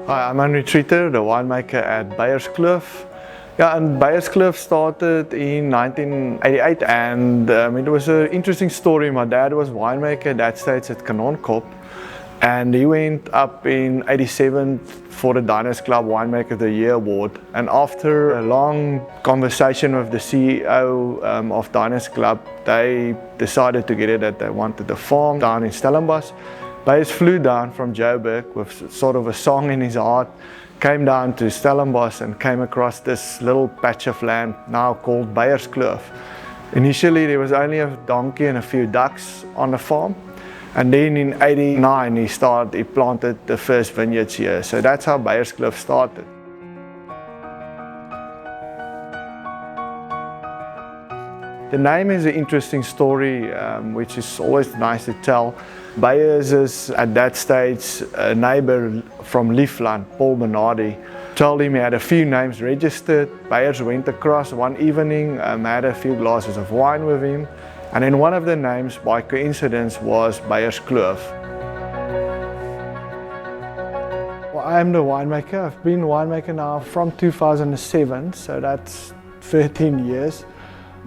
Hi, I'm Henry Treater, the winemaker at Beyerskloof. Yeah, and Beyerskloof started in 1988 and it was an interesting story. My dad was winemaker at that stage at Kanonkop and he went up in 87 for the Diners Club Winemaker of the Year award. And after a long conversation with the CEO of Diners Club, they decided together that they wanted a farm down in Stellenbosch. Beyers flew down from Joburg with sort of a song in his heart, came down to Stellenbosch and came across this little patch of land now called Beyerskloof. Initially there was only a donkey and a few ducks on the farm, and then in 89 he planted the first vineyards here. So that's how Beyerskloof started. The name is an interesting story, which is always nice to tell. Beyers is at that stage a neighbor from Liefland, Paul Bernardi, told him he had a few names registered. Beyers went across one evening, had a few glasses of wine with him, and then one of the names by coincidence was Beyerskloof. Well, I am the winemaker. I've been winemaker now from 2007, so that's 13 years.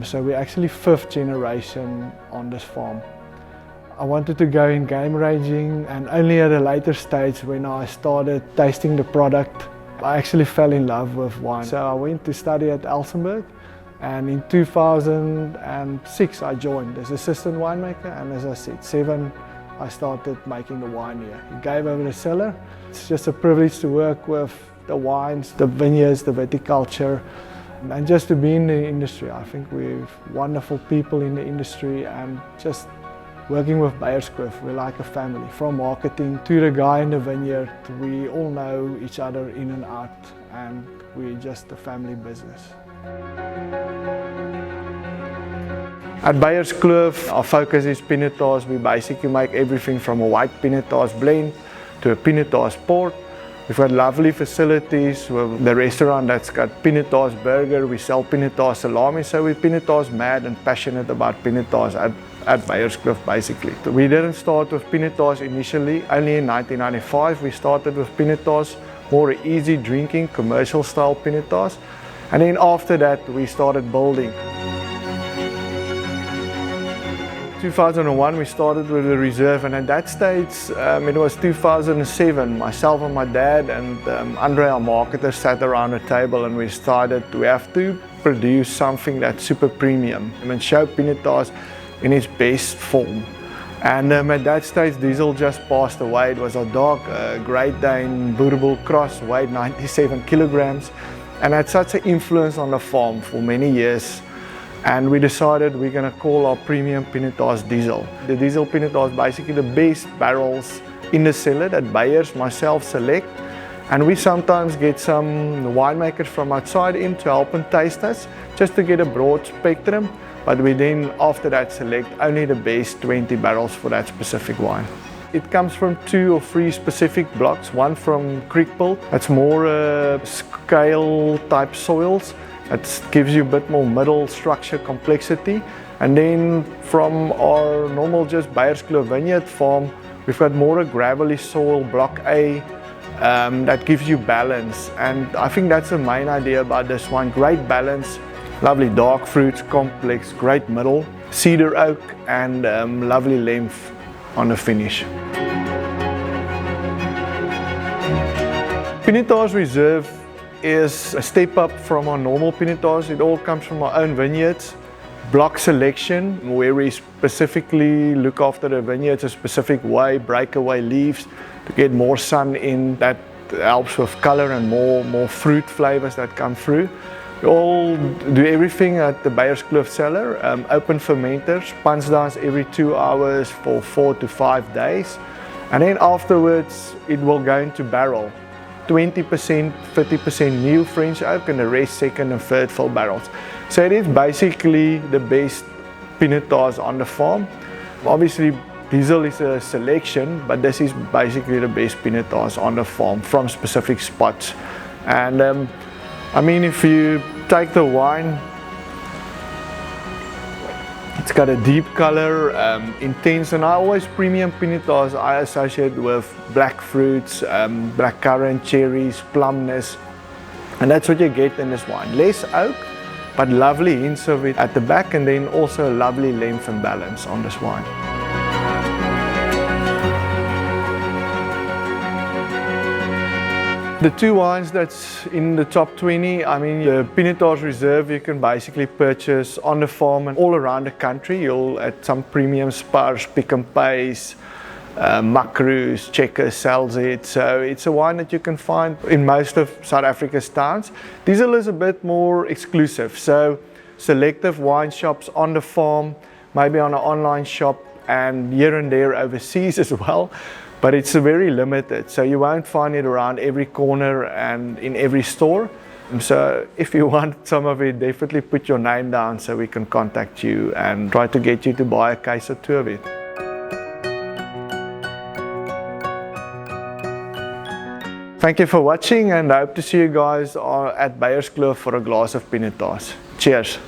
So we're actually 5th generation on this farm. I wanted to go in game ranging, and only at a later stage when I started tasting the product, I actually fell in love with wine. So I went to study at Elsenburg, and in 2006 I joined as assistant winemaker, and as I said, 7 I started making the wine here. I gave over the cellar. It's just a privilege to work with the wines, the vineyards, the viticulture, and just to be in the industry. I think we've wonderful people in the industry, and just working with Beyerskloof, we're like a family. From marketing to the guy in the vineyard, we all know each other in and out, and we're just a family business. At Beyerskloof, our focus is Pinotage. We basically make everything from a white Pinotage blend to a Pinotage port. We've got lovely facilities with the restaurant that's got Pinotage burger. We sell Pinotage salami, so we're Pinotage mad and passionate about Pinotage at Beyerskloof basically. We didn't start with Pinotage initially. Only in 1995 we started with Pinotage, more easy drinking, commercial style Pinotage. And then after that we started building. 2001 we started with the reserve, and at that stage it was 2007. Myself and my dad and Andre, our marketer, sat around a table and we decided we have to produce something that's super premium and show Pinotage in its best form. And at that stage Diesel just passed away. It was our dog, Great Dane Boerboel Cross, weighed 97 kilograms and had such an influence on the farm for many years. And we decided we're going to call our premium Pinotage Diesel. The Diesel Pinotage is basically the best barrels in the cellar that Beyers, myself, select. And we sometimes get some winemakers from outside in to help and taste us, just to get a broad spectrum. But we then, after that, select only the best 20 barrels for that specific wine. It comes from 2 or 3 specific blocks. One from Creekpool, that's more scale type soils. It gives you a bit more middle structure complexity. And then from our normal just Beyerskloof vineyard farm, we've got more a gravelly soil, block A, that gives you balance. And I think that's the main idea about this one. Great balance, lovely dark fruits, complex, great middle, cedar oak, and lovely length on the finish. Pinotage Reserve is a step up from our normal Pinotage. It all comes from our own vineyards. Block selection, where we specifically look after the vineyards a specific way, break away leaves to get more sun in. That helps with color and more fruit flavors that come through. We all do everything at the Beyerskloof cellar. Open fermenters, punch downs every 2 hours for 4 to 5 days. And then afterwards it will go into barrel. 20%, 30% new French oak, and the rest second and third fill barrels. So it is basically the best Pinotage on the farm. Obviously Diesel is a selection, but this is basically the best Pinotage on the farm from specific spots. And I mean, if you take the wine, It's got a deep color, intense, and I always premium Pinotage I associate with black fruits, blackcurrant, cherries, plumness, and that's what you get in this wine. Less oak, but lovely hints of it at the back, and then also lovely length and balance on this wine. The two wines that's in the top 20, I mean, the Pinotage Reserve you can basically purchase on the farm and all around the country. You'll at some premium spars, Pick n Pays, Makroes, Checkers sells it. So it's a wine that you can find in most of South Africa's towns. Diesel is a bit more exclusive, so selective wine shops on the farm, maybe on an online shop, and here and there overseas as well. But it's very limited, so you won't find it around every corner and in every store. So if you want some of it, definitely put your name down so we can contact you and try to get you to buy a case or two of it. Thank you for watching, and I hope to see you guys at Beyerskloof for a glass of Pinotage. Cheers!